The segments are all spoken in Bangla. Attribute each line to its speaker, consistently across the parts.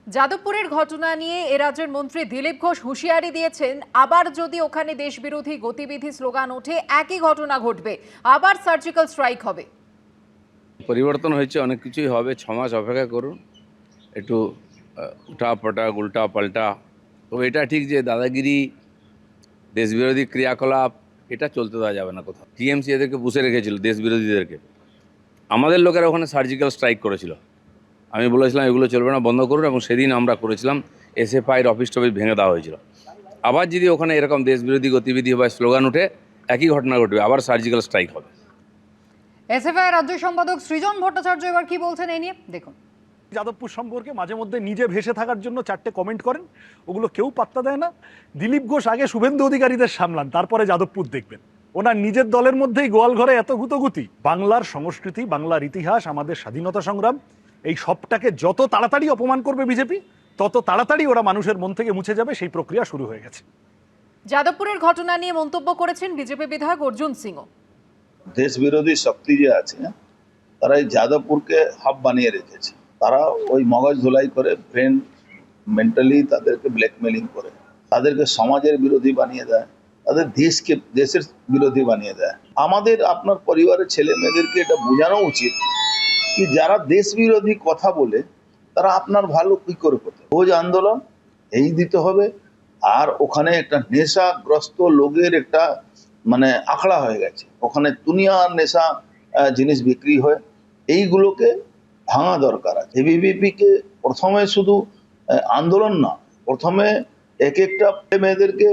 Speaker 1: যাদবপুরের ঘটনা নিয়ে এ রাজ্যের মন্ত্রী দিলীপ ঘোষ হুঁশিয়ারি দিয়েছেন, আবার যদি ওখানে দেশবিরোধী গতিবিধি স্লোগান ওঠে একই ঘটনা ঘটবে, আবার সার্জিক্যাল স্ট্রাইক হবে।
Speaker 2: পরিবর্তন হয়েছে, অনেক কিছুই হবে, 6 মাস অপেক্ষা করুন। একটু উল্টা উল্টা পাল্টা। তবে এটা ঠিক যে দাদাগিরি, দেশবিরোধী ক্রিয়াকলাপ এটা চলতে দেওয়া যাবে না কোথাও। টিএমসি এদেরকে পুষে রেখেছিল, দেশবিরোধীদেরকে। আমাদের লোকেরা ওখানে সার্জিক্যাল স্ট্রাইক করেছিল। আমি বলেছিলাম এগুলো চলবে না, বন্ধ করুন, এবং সেদিন আমরা করেছিলাম। এসএফআইয়ের অফিস টফিস ভেঙে দেওয়া হয়েছিল। আবার যদি ওখানে এরকম দেশবিরোধী গতিবিধি বা স্লোগান উঠে একই ঘটনা ঘটবে, আবার সার্জিক্যাল স্ট্রাইক হবে।
Speaker 1: এসএফআই রাজ্য সম্পাদক সৃজন ভট্টাচার্য এবার কি বলছেন এই নিয়ে দেখুন।
Speaker 3: যাদবপুর সম্পর্কে মাঝে মধ্যে নিজে ভেসে থাকার জন্য 4টে কমেন্ট করেন, ওগুলো কেউ পাত্তা দেয় না। দিলীপ ঘোষ আগে শুভেন্দু অধিকারীদের সামলান, তারপরে যাদবপুর দেখবেন। ওনার নিজের দলের মধ্যেই গোয়াল ঘরে এত গুতগুতি। বাংলার সংস্কৃতি, বাংলার ইতিহাস, আমাদের স্বাধীনতা সংগ্রাম, এই সবটাকে যত তাড়াতাড়ি অপমান করবে বিজেপি, তত তাড়াতাড়ি ওরা মানুষের মন থেকে মুছে যাবে। সেই প্রক্রিয়া শুরু হয়ে গেছে।
Speaker 1: যাদবপুরের ঘটনা নিয়ে মন্তব্য করেছেন বিজেপি বিধায়ক অর্জুন সিংও।
Speaker 4: দেশ বিরোধী শক্তি যে আছে তারা এই যাদবপুরকে হাব বানিয়ে রেখেছে। তারা ওই মগজ ধোলাই করে, ব্রেন মেন্টালি তাদেরকে ব্ল্যাকমেলিং করে, তাদেরকে সমাজের বিরোধী বানিয়ে দেয়, তাদের দেশের বিরোধী বানিয়ে দেয়। আমাদের আপনার পরিবারের ছেলে মেয়েদেরকে এটা বোঝানো উচিত কি যারা দেশ বিরোধী কথা বলে তারা আপনার ভালো কি করে করতে। রোজ আন্দোলন এই দিতে হবে, আর ওখানে একটা নেশাগ্রস্ত লোকের একটা আখড়া হয়ে গেছে। ওখানে দুনিয়ার নেশা জিনিস বিক্রি হয়, এইগুলোকে ভাঙা দরকার আছে। এবিভিপি কে প্রথমে শুধু আন্দোলন না, প্রথমে এক একটা মেয়েদেরকে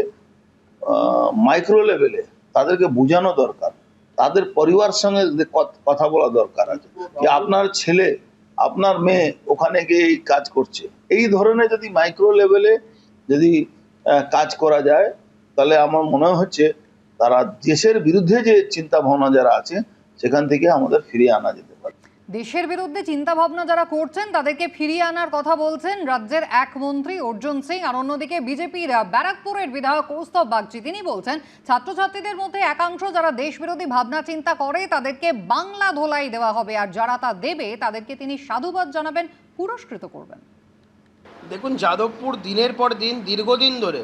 Speaker 4: মাইক্রো লেভেলে তাদেরকে বোঝানো দরকার, তাদের পরিবার সঙ্গে কথা বলা দরকার আছে যে আপনার ছেলে, আপনার মেয়ে ওখানে গিয়ে এই কাজ করছে। এই ধরনের যদি মাইক্রো লেভেলে যদি কাজ করা যায়, তাহলে আমার মনে হচ্ছে তারা দেশের বিরুদ্ধে যে চিন্তা ভাবনা যারা আছে সেখান থেকে আমাদের ফিরিয়ে আনা যেতে পারে।
Speaker 1: দেশের বিরুদ্ধে চিন্তা ভাবনা যারা করছেন তাদেরকে ফিরিয়ে আনার কথা বলছেন রাজ্যের এক মন্ত্রী অর্জুন সিং। আর অন্যদিকে বিজেপির ব্যারাকপুরের বিধায়ক কৌস্তব বাগচি তিনি বলছেন, ছাত্রছাত্রীদের মধ্যে একাংশ যারা দেশ বিরোধী ভাবনা চিন্তা করে তাদেরকে বাংলা ধোলাই দেওয়া হবে, আর যারা তা দেবে তাদেরকে তিনি সাধুবাদ জানাবেন, পুরস্কৃত করবেন।
Speaker 5: দেখুন, যাদবপুর দিনের পর দিন, দীর্ঘদিন ধরে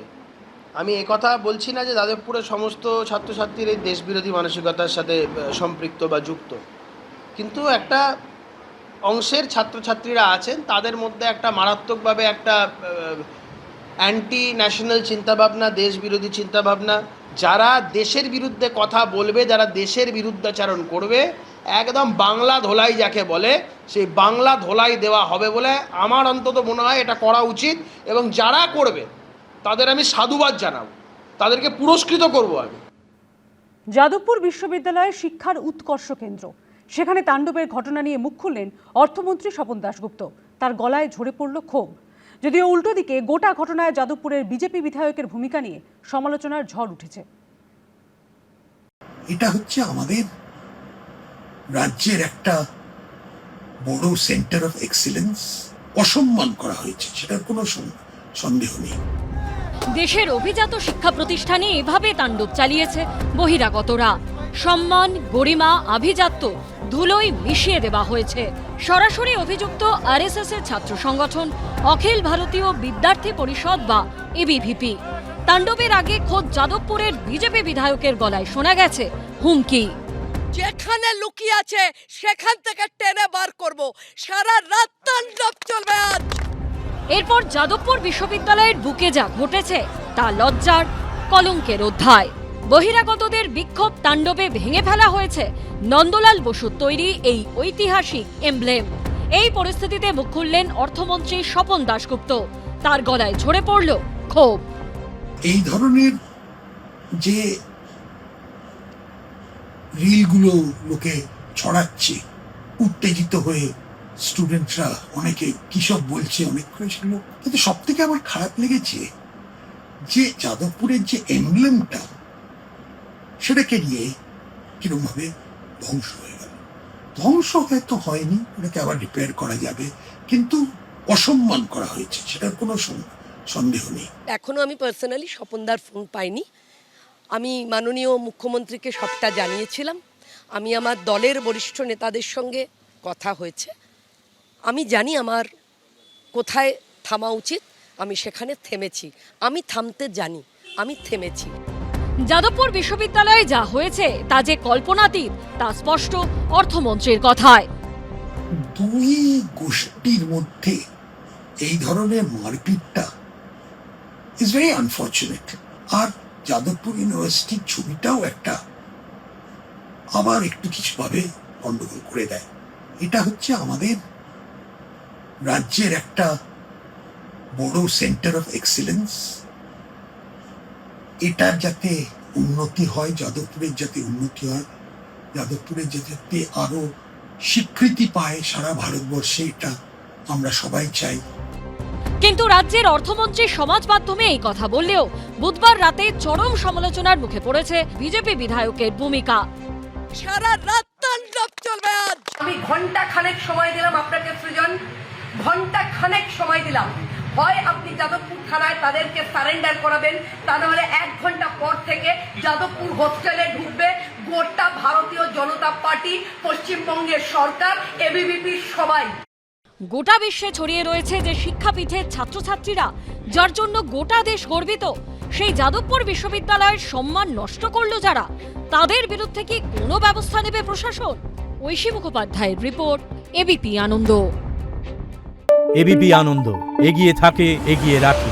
Speaker 5: আমি কথা বলছি না যে যাদবপুরের সমস্ত ছাত্রছাত্রীর এই দেশবিরোধী মানসিকতার সাথে সম্পৃক্ত বা যুক্ত, কিন্তু একটা অংশের ছাত্রছাত্রীরা আছেন তাদের মধ্যে একটা মারাত্মকভাবে একটা অ্যান্টি ন্যাশনাল চিন্তাভাবনা, দেশ বিরোধী চিন্তাভাবনা। যারা দেশের বিরুদ্ধে কথা বলবে, যারা দেশের বিরুদ্ধাচারণ করবে, একদম বাংলা ধোলাই যাকে বলে, সেই বাংলা ধোলাই দেওয়া হবে বলে আমার অন্তত মনে হয় এটা করা উচিত। এবং যারা করবে তাদের আমি সাধুবাদ জানাবো, তাদেরকে পুরস্কৃত করব আমি।
Speaker 6: যাদবপুর বিশ্ববিদ্যালয়ের শিক্ষার উৎকর্ষ কেন্দ্র, সেখানে তাণ্ডবের ঘটনা নিয়ে মুখ খুললেন অর্থমন্ত্রী স্বপন দাশগুপ্ত। তার গলায় ঝরে পড়ল ক্ষোভ। যদিও উল্টো দিকে গোটা ঘটনায় যাদবপুরের বিজেপি বিধায়কের ভূমিকা নিয়ে সমালোচনার ঝড় উঠেছে।
Speaker 7: এটা হচ্ছে আমাদের রাজ্যের একটা বড় সেন্টার অফ এক্সিলেন্স, অসম্মান করা হয়েছে, সেটার কোনো সন্দেহ নেই।
Speaker 8: দেশের অভিজাত শিক্ষা প্রতিষ্ঠানে এভাবে তাণ্ডব চালিয়েছে বহিরাগতরা। সম্মান, গরিমা, আভিজাত্য ধুলোয় মিশিয়ে দেওয়া হয়েছে। সরাসরি অভিযুক্ত আরএসএস এর ছাত্র সংগঠন অখিল ভারতীয় বিদ্যার্থী পরিষদ বা এবিভিপি। তাণ্ডবের আগে খোদ যাদবপুরের বিজেপি বিধায়কের গলায় শোনা গেছে হুমকি,
Speaker 9: যেখানে লুকিয়ে আছে সেখান থেকে টেনে বার করব, সারা রাত তাণ্ডব চলবে আজ।
Speaker 8: এরপর যাদবপুর বিশ্ববিদ্যালয়ের বুকে যা ঘটেছে তা লজ্জার, কলঙ্কের অধ্যায়। বহিরাগতদের বিক্ষোভ তাণ্ডবে ভেঙে ফেলা হয়েছে নন্দলাল বসুর তৈরি এই ঐতিহাসিক এমব্লেম। এই পরিস্থিতিতে মুখ খুললেন অর্থমন্ত্রী স্বপন দাশগুপ্ত। তার গলায় ঝরে পড়ল ক্ষোভ।
Speaker 7: এই ধরনের যে রিলগুলো লোকে ছড়াচ্ছে, উত্তেজিত হয়ে স্টুডেন্টরা অনেকে কিসব বলছে, অনেক করে সেগুলো, কিন্তু সব থেকে আমার খারাপ লেগেছে যে যাদবপুরের যে এমব্লেমটা সেটাকে নিয়ে কিরকম ভাবে ধ্বংস হয়ে গেল। ধ্বংস হয়তো হয়নি, ওটাকে আবার রিপেয়ার করা যাবে, কিন্তু অসম্মান করা হয়েছে, সেটার কোনো সন্দেহ নেই।
Speaker 9: এখনো আমি পার্সোনালি স্বপনদার ফোন পাইনি। আমি মাননীয় মুখ্যমন্ত্রীকে সবটা জানিয়েছিলাম। আমি আমার দলের বরিষ্ঠ নেতাদের সঙ্গে কথা হয়েছে। আমি জানি আমার কোথায় থামা উচিত, আমি সেখানে থেমেছি। আমি থামতে জানি, আমি থেমেছি।
Speaker 8: যাদবপুর বিশ্ববিদ্যালয়ে যা হয়েছে তা যে কল্পনাতীত তা স্পষ্ট অর্থমন্ত্রীর কথায়।
Speaker 7: দুই গোষ্ঠীর মধ্যে এই ধরনের মারপিটটা ইজ ভেরি আনফর্চুনেট। আর যাদবপুর ইউনিভার্সিটির ছবিটাও একটা আবার একটু কিছুভাবে গন্ডগোল করে দেয়। এটা হচ্ছে আমাদের রাজ্যের একটা বড় সেন্টার অফ এক্সিলেন্স। এটার যাতে উন্নতি হয়, যাদবপুরের যাতে উন্নতি হয়, যাদবপুরের যাতে আরো স্বীকৃতি পায় সারা ভারতবর্ষে, এটা আমরা সবাই চাই।
Speaker 8: কিন্তু রাজ্যের অর্থমন্ত্রী সমাজ মাধ্যমে এই কথা বললেও বুধবার রাতে চরম সমালোচনার মুখে পড়েছে বিজেপি বিধায়কের ভূমিকা।
Speaker 9: সারা রাত তাণ্ডব চলবে আজ। আমি ঘন্টা খানেক সময় দিলাম আপনাকে সৃজন, ঘন্টা খানেক সময় দিলাম। হয় আপনি যাদবপুর থানায় তাদেরকে সারেন্ডার করাবেন, তা নাহলে 1 ঘন্টা পর থেকে যাদবপুর হোস্টেলে ঢুকবে গোটা ভারতীয় জনতা পার্টি, পশ্চিমবঙ্গের সরকার, এবিভিপি সবাই।
Speaker 8: গোটা বিশ্বে ছড়িয়ে রয়েছে যে শিক্ষাপীঠের ছাত্রছাত্রীরা, যার জন্য গোটা দেশ গর্বিত, সেই যাদবপুর বিশ্ববিদ্যালয়ের সম্মান নষ্ট করলো যারা, তাদের বিরুদ্ধে কি কোনো ব্যবস্থা নেবে প্রশাসন? ঐশী মুখোপাধ্যায়ের রিপোর্ট, এবিপি আনন্দ।
Speaker 10: এবিপি আনন্দ, এগিয়ে থাকে, এগিয়ে রাখে।